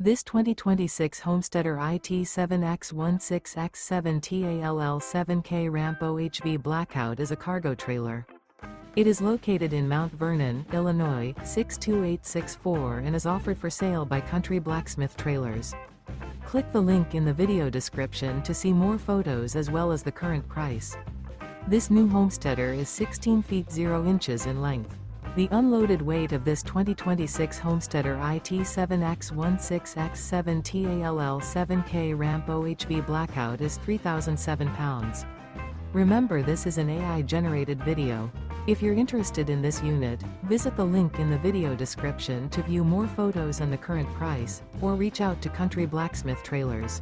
This 2026 Homesteader IT7X16X7 TALL7K Ramp OHV Blackout is a cargo trailer. It is located in Mount Vernon, Illinois, 62864 and is offered for sale by Country Blacksmith Trailers. Click the link in the video description to see more photos as well as the current price. This new Homesteader is 16 feet 0 inches in length. The unloaded weight of this 2026 Homesteader IT7X16X7 TALL7K Ramp OHV Blackout is 3,007 pounds. Remember, this is an AI-generated video. If you're interested in this unit, visit the link in the video description to view more photos and the current price, or reach out to Country Blacksmith Trailers.